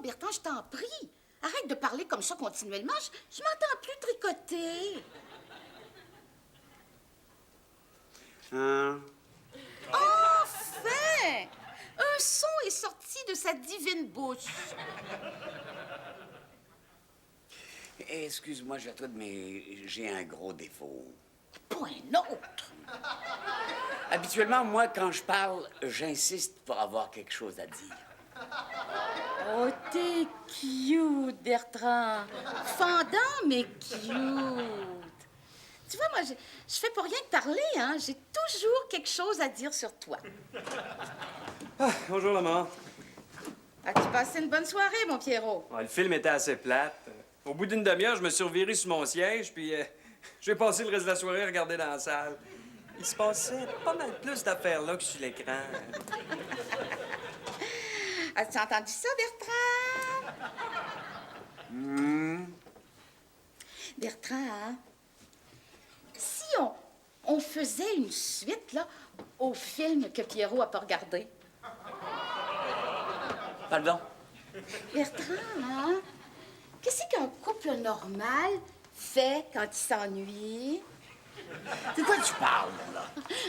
Bertrand, je t'en prie. Arrête de parler comme ça continuellement. Je m'entends plus tricoter. Enfin! Un son est sorti de sa divine bouche. Excuse-moi, Gertrude, mais j'ai un gros défaut. Pas un autre. Habituellement, moi, quand je parle, j'insiste pour avoir quelque chose à dire. Oh, t'es cute, Bertrand. Fendant, mais cute. Tu vois, moi, je fais pas rien que parler, hein. J'ai toujours quelque chose à dire sur toi. Ah, bonjour, maman. As-tu passé une bonne soirée, mon Pierrot? Le film était assez plate. Au bout d'une demi-heure, je me suis reviré sur mon siège, puis j'ai passé le reste de la soirée à regarder dans la salle. Il se passait pas mal plus d'affaires là que sur l'écran. As-tu entendu ça, Bertrand? Bertrand, hein? Si on faisait une suite, là, au film que Pierrot a pas regardé. Pardon? Bertrand, hein? Qu'est-ce qu'un couple normal fait quand il s'ennuie? De quoi tu parles, là?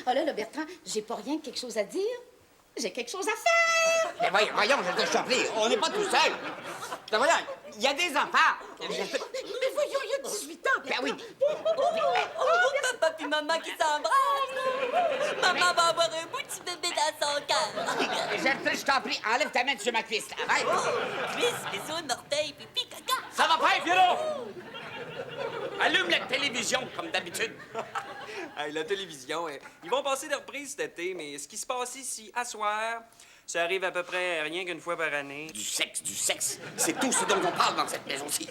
Oh là, Bertrand, j'ai pas rien que quelque chose à dire. J'ai quelque chose à faire! Mais voyons, je t'en prie, on n'est pas tout seul. Ben voyons, il y a des enfants. Mais voyons, il y a 18 ans, Ben Bertrand. oui. Papa puis maman qui s'embrassent. Maman va avoir un beau petit bébé dans son cœur. Gertrude, je t'en prie, enlève ta main sur ma cuisse, là. Arrête. Cuisse, bisous, orteil, pipi, caca. Ça va pas, Pierrot? Allume la télévision, comme d'habitude. Hey, la télévision, ils vont passer des reprises cet été, mais ce qui se passe ici, à soir, ça arrive à peu près rien qu'une fois par année. Du sexe, du sexe. C'est tout ce dont on parle dans cette maison-ci.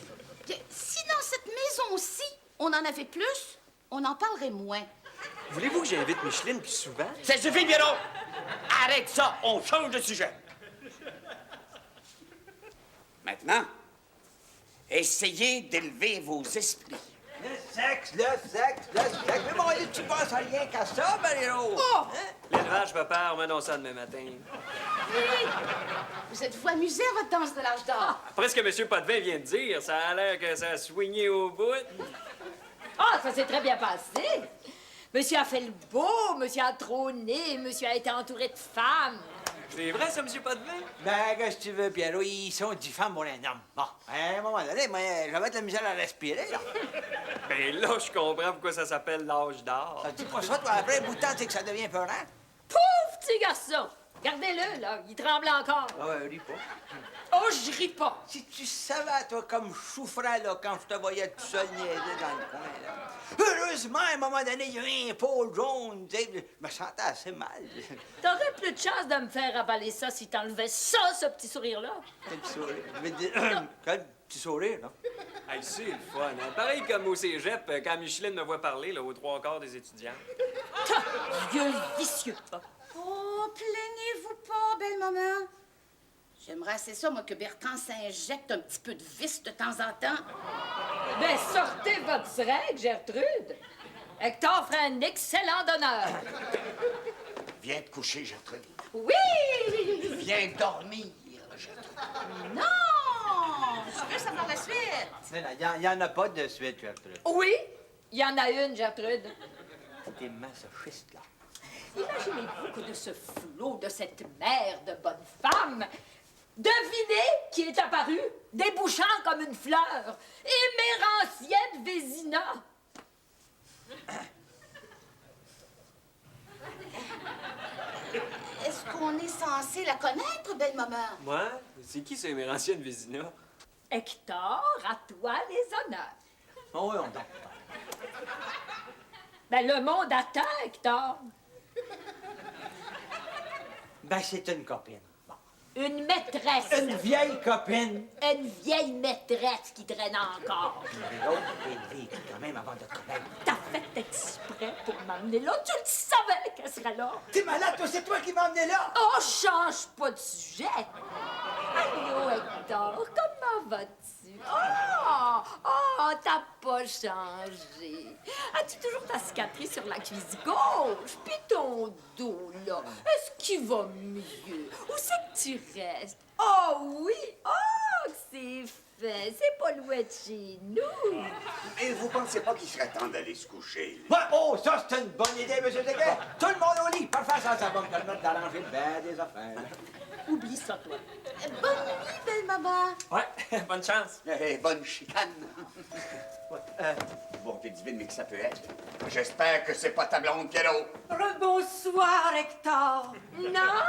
Si dans cette maison-ci, on en avait plus, on en parlerait moins. Voulez-vous que j'invite Micheline plus souvent? Ça suffit, Pierrot. Arrête ça, on change de sujet. Maintenant, essayez d'élever vos esprits. Le sexe. Mais bon, tu penses à rien qu'à ça, Mario? Oh! L'élevage, papa, on m'annonce ça demain matin. Vous êtes-vous amusé à votre danse de l'âge d'or? Après ce que M. Potvin vient de dire, ça a l'air que ça a swingé au bout. Ah, ça s'est très bien passé. Monsieur a fait le beau, monsieur a trôné, monsieur a été entouré de femmes. C'est vrai, ça, M. Potvin? Ben, qu'est-ce que tu veux, Pierrot? Ils sont 10 femmes pour un homme. Bon, à un moment donné, moi, j'avais de la misère à respirer, là. Ben là, je comprends pourquoi ça s'appelle l'âge d'or. Ça te dit pas ça, toi, après un bout de temps, c'est que ça devient peurant? Pauvre petit garçon! Regardez-le, là, il tremble encore. Ah ouais, ris pas. Oh, je ris pas. Si tu savais, toi, comme je souffrais, là, quand je te voyais tout seul niaiser dans le coin, là. Heureusement, à un moment donné, il y a eu un pôle jaune, tu sais, je me sentais assez mal. T'aurais plus de chance de me faire avaler ça si t'enlevais ça, ce petit sourire-là. Quel petit sourire. Je veux dire, quel petit sourire, là. Hey, c'est le fun, hein? Pareil comme au cégep, quand Micheline me voit parler, là, aux 3/4 des étudiants. Ta vieux vicieux. Oh, plaignez-vous pas, belle maman. J'aimerais assez ça, moi, que Bertrand s'injecte un petit peu de vice de temps en temps. Ben, sortez votre seringue, Gertrude. Hector fera un excellent donneur. Viens te coucher, Gertrude. Oui! Viens dormir, Gertrude. Non! Je veux savoir la suite. Mais là, il y en a pas de suite, Gertrude. Oui, il y en a une, Gertrude. T'es masochiste, là. Imaginez-vous que de ce flot, de cette mer de bonnes femmes, devinez qui est apparu, débouchant comme une fleur, Émérancienne Vézina. Est-ce qu'on est censé la connaître, belle maman? Moi? C'est qui, ces Émérancienne Vézina? Hector, à toi les honneurs. Oh, oui, on dort. Ben, le monde attend, Hector. Ben, c'est une copine. Bon. Une maîtresse. Une vieille copine. Une vieille maîtresse qui traîne encore. Mais l'autre est vécue quand même avant de te connaître. T'as fait exprès pour m'amener là. Tu le savais qu'elle serait là. T'es malade, toi, c'est toi qui m'as emmené là. Oh, change pas de sujet. Allô, Hector, comment vas-tu? Oh, t'as pas changé. As-tu toujours ta cicatrice sur la cuisse gauche? Puis ton dos, là, est-ce qu'il va mieux? Où c'est que tu restes? Oh oui, oh, c'est fait. C'est pas loin de chez nous. Et vous pensez pas qu'il serait temps d'aller se coucher? Ouais, oh, ça, c'est une bonne idée, monsieur Deguet. Tout le monde au lit. Parfait, ça va me permettre d'arranger ben des affaires. Oublie ça, toi. Bonne nuit, belle maman. Ouais, bonne chance. Bonne chicane. Bon, t'es divine, mais que ça peut être. J'espère que c'est pas ta blonde, Pierrot. Rebonsoir, Hector. Non,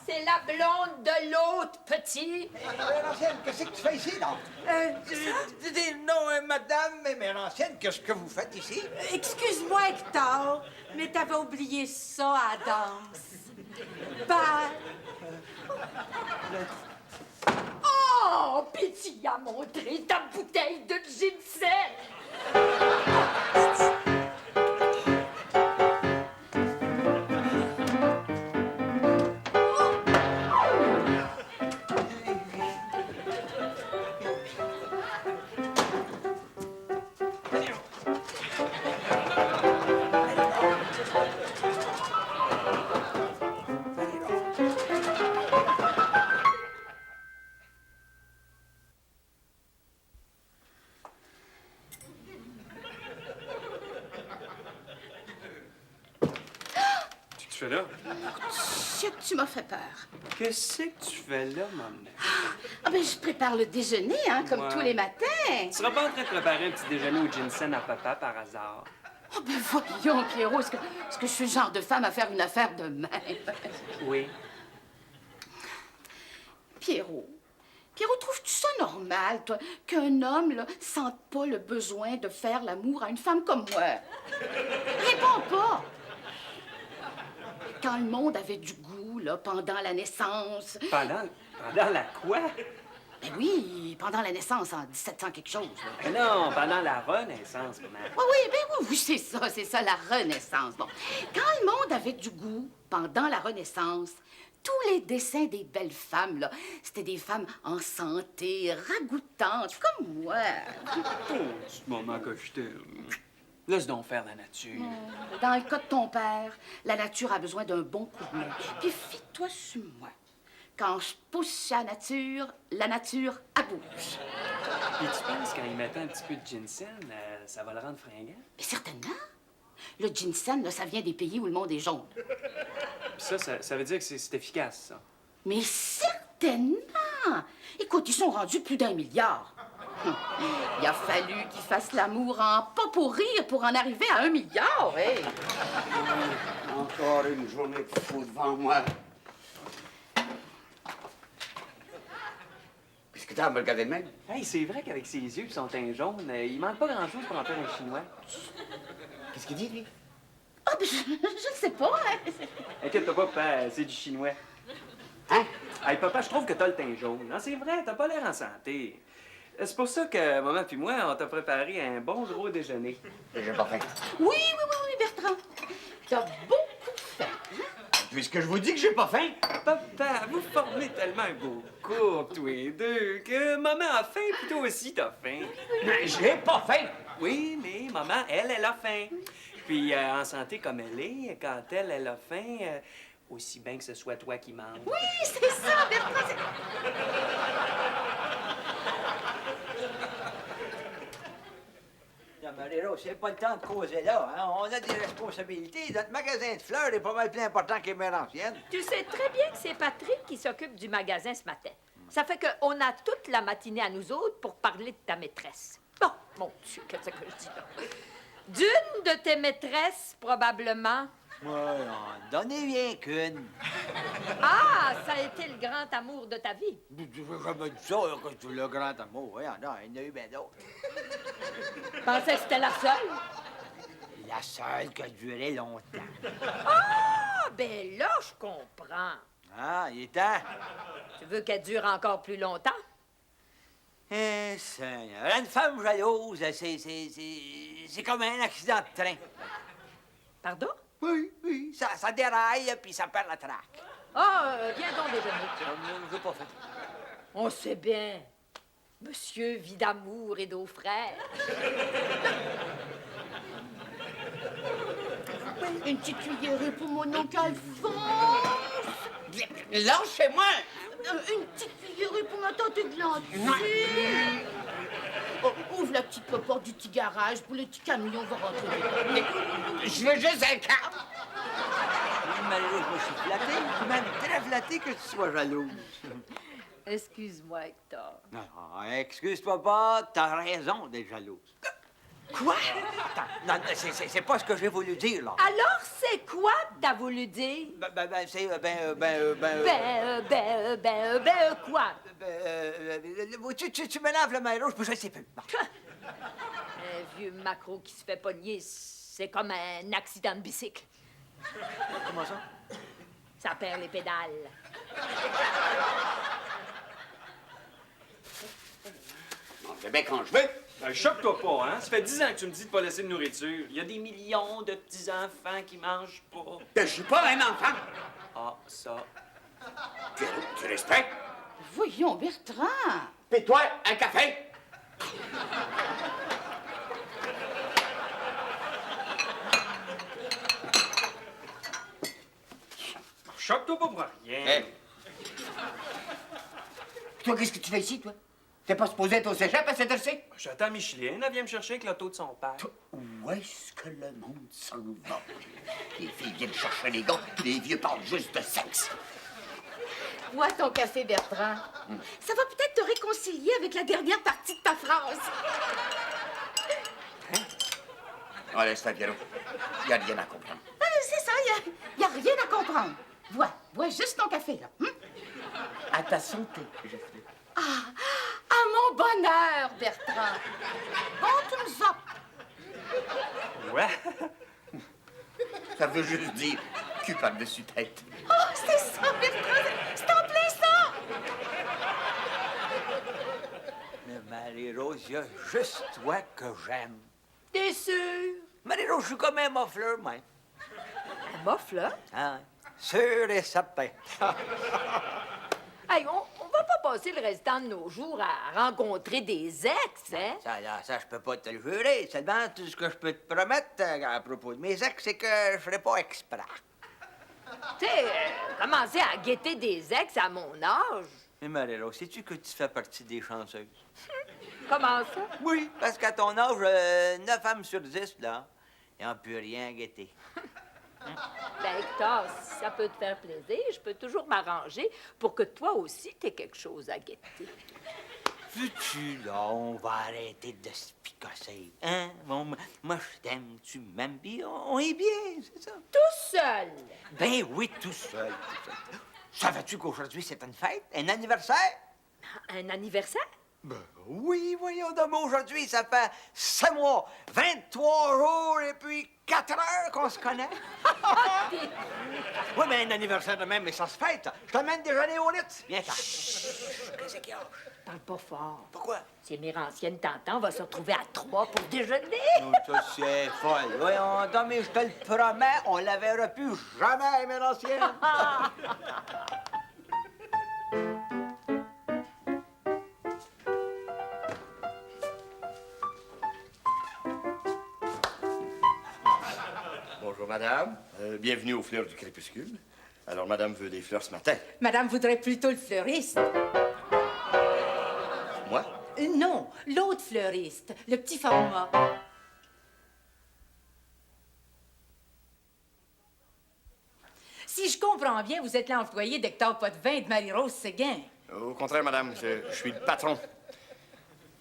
c'est la blonde de l'autre, petit. Mère ancienne, qu'est-ce que tu fais ici, donc? Non, madame, mais mère ancienne, qu'est-ce que vous faites ici? Excuse-moi, Hector, mais t'avais oublié ça à la danse. Bye. Oh, puis tu y as montré ta bouteille de ginseng. Qu'est-ce que tu fais là? Chut, tu m'as fait peur. Qu'est-ce que tu fais là, maman? Ah ben, je prépare le déjeuner, hein, comme Ouais. tous les matins. Tu seras pas en train de préparer un petit déjeuner au ginseng à papa par hasard? Oh ben voyons, Pierrot, est-ce que je suis le genre de femme à faire une affaire de même? Oui. Pierrot, trouves-tu ça normal, toi, qu'un homme, là, sente pas le besoin de faire l'amour à une femme comme moi? Réponds pas! Quand le monde avait du goût, là, pendant la naissance... Pendant la quoi? Ben oui, pendant la naissance, en 1700 quelque chose, là. Mais non, pendant la Renaissance, maman. Oui, c'est ça, la Renaissance. Bon, quand le monde avait du goût, pendant la Renaissance, tous les dessins des belles femmes, là, c'était des femmes en santé, ragoûtantes, comme moi. Oh, ce moment que je t'aime. Laisse donc faire la nature. Dans le cas de ton père, la nature a besoin d'un bon coup de main. Puis fie-toi sur moi. Quand je pousse la nature abouche. Puis tu penses qu'en y mettant un petit peu de ginseng, ça va le rendre fringant? Mais certainement. Le ginseng, là, ça vient des pays où le monde est jaune. Puis ça veut dire que c'est efficace, ça. Mais certainement! Écoute, ils sont rendus plus d'1 milliard. Il a fallu qu'ils fassent l'amour en pas pour rire pour en arriver à 1 milliard, hey! Encore une journée de fou devant moi. Qu'est-ce que t'as à me regarder de même? Hey, c'est vrai qu'avec ses yeux et son teint jaune, il manque pas grand-chose pour en faire un Chinois. Qu'est-ce qu'il dit, lui? Ah, ben, je ne sais pas, hein? Inquiète-toi pas, papa, c'est du Chinois. Hein? Hey, papa, je trouve que t'as le teint jaune. Non, c'est vrai, t'as pas l'air en santé. C'est pour ça que maman puis moi, on t'a préparé un bon gros déjeuner. J'ai pas faim. Oui, Bertrand. T'as beaucoup fait. Puisque je vous dis que j'ai pas faim. Papa, vous formez tellement un beau couple, tous les deux, que maman a faim, puis toi aussi t'as faim. Mais j'ai pas faim. Oui, mais maman, elle a faim. Puis en santé comme elle est, quand elle a faim, aussi bien que ce soit toi qui manges. Oui, c'est ça, Bertrand. Non, mais Léro, c'est pas le temps de causer là, hein? On a des responsabilités. Notre magasin de fleurs est pas mal plus important que les mères anciennes. Tu sais très bien que c'est Patrick qui s'occupe du magasin ce matin. Ça fait qu'on a toute la matinée à nous autres pour parler de ta maîtresse. Bon, mon Dieu, qu'est-ce que je dis là? D'une de tes maîtresses, probablement. Ouais, donnez rien qu'une. Ah, ça a été le grand amour de ta vie. Je me dis ça, que c'est le grand amour. Ouais, non, il y en a eu bien d'autres. Je pensais que c'était la seule. La seule qui a duré longtemps. Ah, ben là, je comprends. Ah, il est temps. Tu veux qu'elle dure encore plus longtemps? Eh, Seigneur, une femme jalouse, c'est comme un accident de train. Pardon? Oui, ça déraille, puis ça perd la traque. Ah, viens donc déjeuner. Je veux pas faire. On sait bien. Monsieur vit d'amour et d'eau fraîche. Une petite cuillerée pour mon oncle Alphonse. Lâchez-moi! Une petite figurine pour ma tante Glantine. Oh, ouvre la petite porte du petit garage pour le petit camion va rentrer. Je veux juste un cap. Marie-Rose, moi, je suis flatté. Je suis même très flatté que tu sois jalouse. Excuse-moi, Hector. Non, excuse-toi pas, t'as raison d'être jalouse. Quoi? Attends, non, c'est pas ce que j'ai voulu dire, là. Alors, c'est quoi que t'as voulu dire? C'est, Quoi? Tu m'énerves, le Marie-Rose, puis je sais plus. Bon. Un vieux macro qui se fait pogner, c'est comme un accident de bicycle. Comment ça? Ça perd les pédales. On fait bien quand je veux. Ben, choque-toi pas, hein? Ça fait 10 ans que tu me dis de pas laisser de nourriture. Il y a des millions de petits-enfants qui mangent pas. Ben, je suis pas un enfant. Ah, ça. Tu respectes? Voyons, Bertrand. Fais-toi un café. Choque-toi pas pour rien. Hey. Toi, qu'est-ce que tu fais ici, toi? T'es pas supposé être au cégep à cette heure-ci? J'attends Micheline, elle vient me chercher avec l'auto de son père. Où est-ce que le monde s'en va? Les filles viennent chercher les gars, puis les vieux parlent juste de sexe. Bois ton café, Bertrand. Ça va peut-être te réconcilier avec la dernière partie de ta phrase. Oh, laisse faire, Pierrot. Il n'y a rien à comprendre. C'est ça, il y a rien à comprendre. Bois juste ton café, là. À ta santé, Geoffrey. À mon bonheur, Bertrand. Bon, tu me zappes. Ouais? Ça veut juste dire cul par-dessus tête. Oh, c'est ça, Bertrand. C'est en plein ça. Mais Marie-Rose, il y a juste toi que j'aime. T'es sûr? Marie-Rose, je suis comme un muffler, moi. Un muffler? Ah, sûr et certain. Hey, on va pas passer le restant de nos jours à rencontrer des ex, hein? Ça, je peux pas te le jurer. Seulement, tout ce que je peux te promettre à propos de mes ex, c'est que je ferai pas exprès. Tu sais, commencer à guetter des ex à mon âge. Mais Marie-Rose, sais-tu que tu fais partie des chanceuses? Comment ça? Oui, parce qu'à ton âge, 9 femmes sur 10, là, ils n'ont plus rien guetté. Ben, Hector, si ça peut te faire plaisir, je peux toujours m'arranger pour que toi aussi t'aies quelque chose à guetter. Veux-tu, là, on va arrêter de se picasser, hein? Bon, moi, je t'aime, tu m'aimes bien, on est bien, c'est ça? Tout seul! Ben oui, tout seul, tout seul. Savais-tu qu'aujourd'hui, c'est une fête, un anniversaire? Un anniversaire? Ben oui, voyons donc, aujourd'hui, ça fait 7 mois, 23 jours et puis 4 heures qu'on se connaît. Oui, mais un anniversaire de même, mais ça se fête. Je t'emmène déjeuner au Ritz. Viens, ça. Qu'est-ce qu'il y a? Parle pas fort. Pourquoi? Si mes anciennes t'entendent, on va se retrouver à 3 pour déjeuner. Oh, ça, c'est folle. Voyons donc, mais je te le promets, on la verra plus jamais, mes anciennes. Bonjour, madame. Bienvenue aux fleurs du crépuscule. Alors, madame veut des fleurs ce matin. Madame voudrait plutôt le fleuriste. Moi? Non, l'autre fleuriste, le petit format. Si je comprends bien, vous êtes l'employé d'Hector Potvin et de Marie-Rose Séguin. Au contraire, madame, je suis le patron.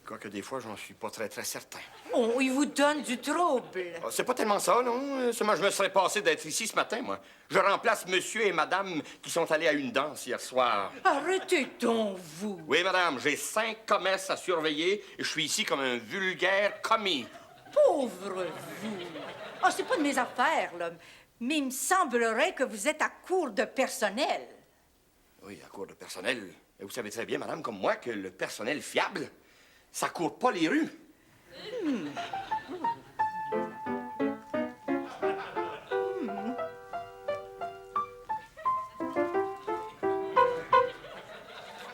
Quoique des fois, j'en suis pas très, très certain. Oh, il vous donne du trouble. Ah, c'est pas tellement ça, non. Seulement, je me serais passé d'être ici ce matin, moi. Je remplace monsieur et madame qui sont allés à une danse hier soir. Arrêtez donc, vous. Oui, madame, j'ai 5 commerces à surveiller et je suis ici comme un vulgaire commis. Pauvre vous. Ah, c'est pas de mes affaires, là. Mais il me semblerait que vous êtes à court de personnel. Oui, à court de personnel. Et vous savez très bien, madame, comme moi, que le personnel fiable, ça court pas les rues.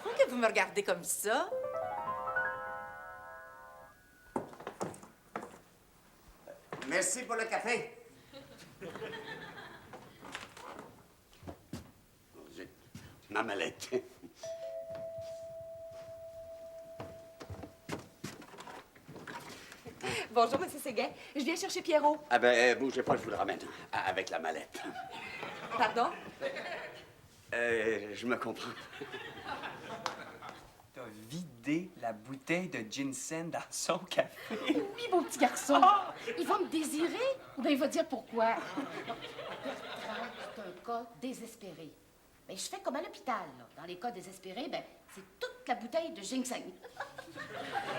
Pourquoi que vous me regardez comme ça? Merci pour le café. Oh, zut, ma mallette. Bonjour, Monsieur Séguin. Je viens chercher Pierrot. Ah ben, bougez pas, je vous le ramène. Avec la mallette. Pardon? Je me comprends. T'as vidé la bouteille de ginseng dans son café. Oui, mon petit garçon. Il va me désirer ou bien il va dire pourquoi. Bertrand, c'est un cas désespéré. Mais je fais comme à l'hôpital, là. Dans les cas désespérés, ben, c'est toute la bouteille de ginseng.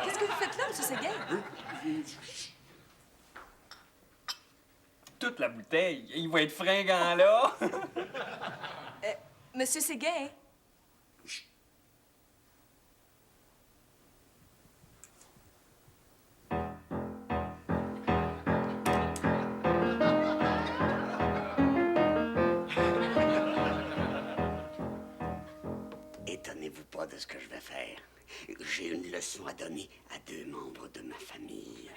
Qu'est-ce que vous faites là, Monsieur Séguin? Toute la bouteille. Il va être fringant là. Monsieur Séguin? Étonnez-vous pas de ce que je vais faire. J'ai une leçon à donner à 2 membres de ma famille.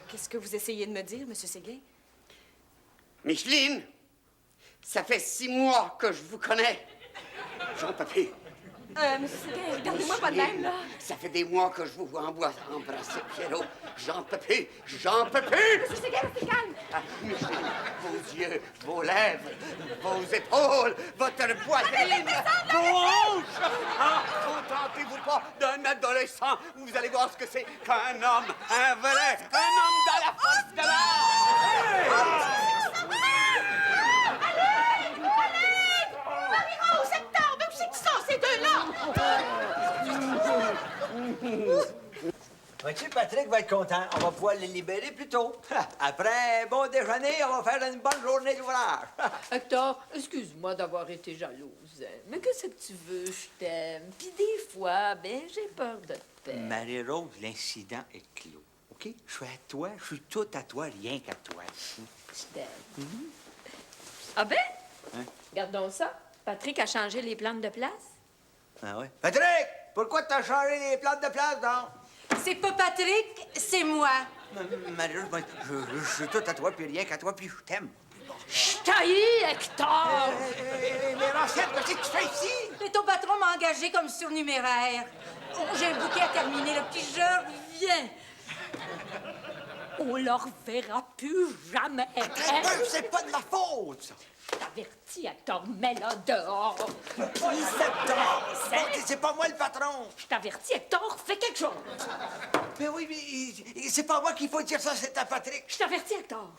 Qu'est-ce que vous essayez de me dire, Monsieur Séguin? Micheline, ça fait 6 mois que je vous connais. Jean Papier. Monsieur Séguin, regardez-moi pas de même, là. Ça fait des mois que je vous vois embrasser Pierrot. J'en peux plus! J'en peux plus! Monsieur Séguin, restez calme. Ah, Micheline, vos yeux, vos lèvres, vos épaules, votre poitrine, vos hanches! Ah, contentez-vous pas d'un adolescent. Vous allez voir ce que c'est qu'un homme, un vrai, un homme dans la force de l'âge! Marie-Rose, Hector, mais où c'est qu'ils sont, ces deux-là? Vois-tu, Patrick va être content. On va pouvoir les libérer plus tôt. Après un bon déjeuner, on va faire une bonne journée d'ouvrage. Hector, excuse-moi d'avoir été jalouse, mais qu'est-ce que tu veux? Je t'aime. Puis des fois, ben, j'ai peur de te perdre. Marie-Rose, l'incident est clos. OK? Je suis à toi, je suis tout à toi, rien qu'à toi. Je t'aime. Ah ben? Hein? Gardons ça. Patrick a changé les plantes de place. Ah ouais? Patrick! Pourquoi t'as changé les plantes de place, donc? C'est pas Patrick, c'est moi. Marie-Rose, moi, je suis tout à toi, puis rien qu'à toi, puis je t'aime. Je t'haïs, Hector! Mais Rachel, qu'est-ce que tu fais ici? Mais ton patron m'a engagé comme surnuméraire. Oh, j'ai un bouquet à terminer, là, puis je reviens. On leur verra plus jamais. C'est pas de ma faute, ça. Je t'avertis, Hector, mets-la dehors. Qui c'est pas moi le patron. Je t'avertis, Hector, fais quelque chose. Mais oui, mais c'est pas moi qu'il faut dire ça, c'est à Patrick. Je t'avertis, Hector.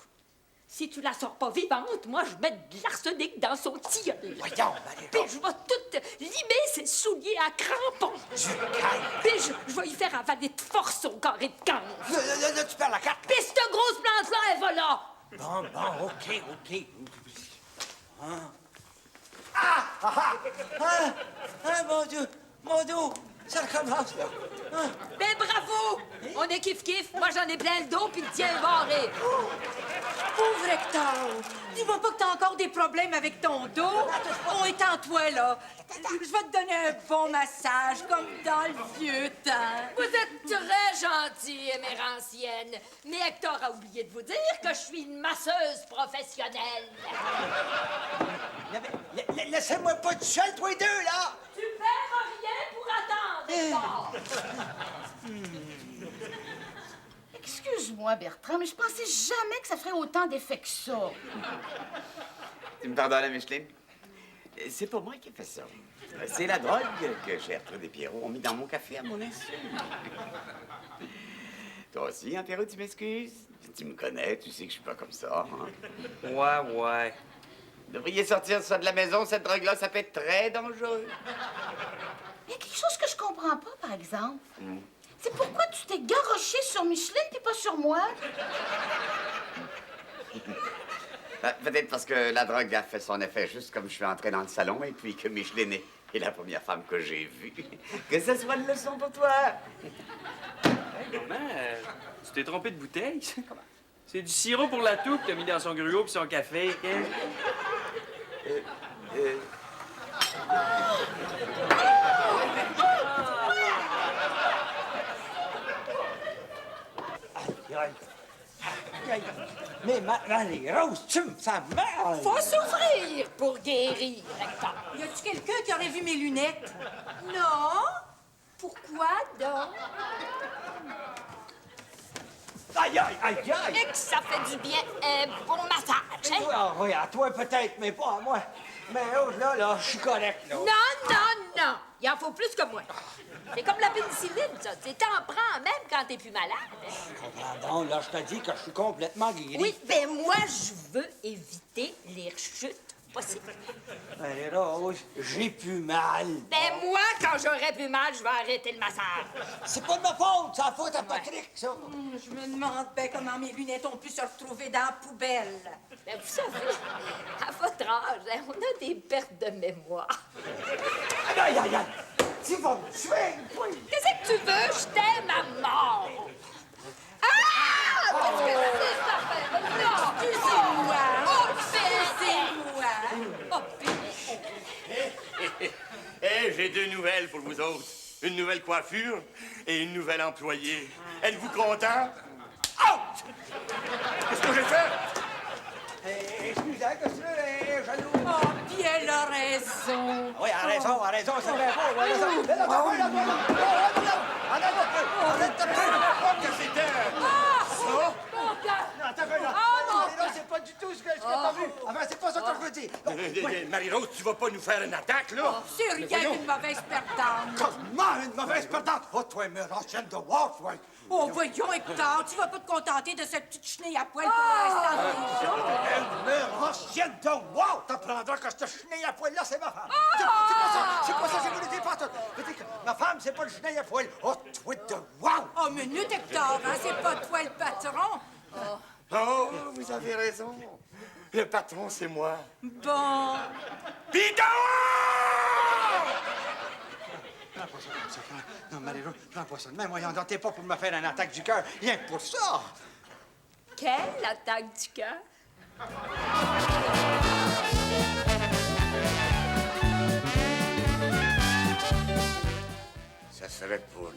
Si tu la sors pas vivante, moi, je mets de l'arsenic dans son tilleul. Voyons, Marie-Rose. Puis je vais tout limer ses souliers à crampons. Du calme. Puis je vais y faire avaler de force au carré de camp. Là, tu perds la carte. Puis cette grosse plante-là, elle va là. Bon, OK. Mon dos, ça recommence, là. Ben bravo! On est kiff-kiff. Moi, j'en ai plein le dos, puis le tien est barré. Pauvre Hector, dis-moi pas que t'as encore des problèmes avec ton dos. On est en toi, là. Je vais te donner un bon massage, comme dans le vieux temps. Vous êtes très gentil, émérancienne. Mais Hector a oublié de vous dire que je suis une masseuse professionnelle. Laissez-moi pas tout seul, toi deux, là. Tu perds rien pour attendre, Hector. Excuse-moi, Bertrand, mais je pensais jamais que ça ferait autant d'effet que ça. Tu me pardonnes, Micheline? C'est pas moi qui ai fait ça. C'est la drogue que Gertrude et Pierrot ont mis dans mon café à mon insu. Toi aussi, hein, Pierrot, tu m'excuses? Tu me connais, tu sais que je suis pas comme ça. Hein? Ouais. Vous devriez sortir ça de la maison, cette drogue-là, ça peut être très dangereux. Il y a quelque chose que je comprends pas, par exemple. C'est pourquoi tu t'es garoché sur Micheline puis pas sur moi? Peut-être parce que la drogue a fait son effet juste comme je suis entré dans le salon et puis que Micheline est la première femme que j'ai vue. Que ce soit une leçon pour toi. Hey, maman, tu t'es trompé de bouteille? C'est du sirop pour la toux que t'as mis dans son gruau puis son café. Mais Marie-Rose, tu me fais mal. Faut souffrir pour guérir, Hector. Y a-tu quelqu'un qui aurait vu mes lunettes? Non? Pourquoi donc? Aïe, aïe, aïe, aïe! Et que ça fait du bien, un bon massage, hein? Ah, oui, à toi peut-être, mais pas à moi. Mais là, je suis correct, là. Non! Il en faut plus que moi. C'est comme la pénicilline, ça. Tu t'en prends même quand t'es plus malade. Comprends donc, là, je te dis que je suis complètement guéri. Oui, ben moi, je veux éviter les rechutes possibles. Mais Rose, j'ai plus mal. Ben moi, quand j'aurai plus mal, je vais arrêter le massage. C'est pas de ma faute, c'est la faute à Patrick, ça. Je me demande bien comment mes lunettes ont pu se retrouver dans la poubelle. Ben vous savez, à votre âge, hein, on a des pertes de mémoire. Aïe, aïe, aïe! Tu vas me tuer, oui! Qu'est-ce que tu veux? Je t'aime à mort. Ah! Qu'est-ce que c'est, ça fait? Non! Excusez-moi. Oh, Excusez-moi. Eh, j'ai deux nouvelles pour vous autres. Une nouvelle coiffure et une nouvelle employée. Êtes-vous contents? Out! Qu'est-ce que j'ai fait? Excusez, que tu veux, jaloux? Oh, puis elle a raison. Oui, elle a raison, c'est bien beau, elle a raison. Mais là, arrête un peu! Que c'était? Ça? Mon cœur! Non, attends un peu, là. Là, c'est pas du tout ce que t'as vu. Enfin, c'est pas ça que je veux dire. Marie-Rose, tu vas pas nous faire une attaque, là? C'est rien qu'une mauvaise perdante. Comment une mauvaise perdante? Oh, toi, mère ancienne de Wolf, ouais. Oh, voyons, Hector, tu vas pas te contenter de cette petite chenille à poil pour le restant des jours. Mère ancienne de Wolf! T'apprendras que cette chenille à poil-là, c'est ma femme. C'est pas ça que j'ai voulu dire, pas ma femme, c'est pas le chenille à poil. Oh, toi de Wolf! Oh, minute, Hector, hein, c'est pas toi le patron. Oh, vous avez raison. Le patron, c'est moi. Bon. Pidon! Prends pas ça comme ça, non, Marie-Rose, prends pas ça de même. Voyons, t'es pas pour me faire une attaque du cœur. Rien que pour ça. Quelle attaque du cœur? Ça serait pour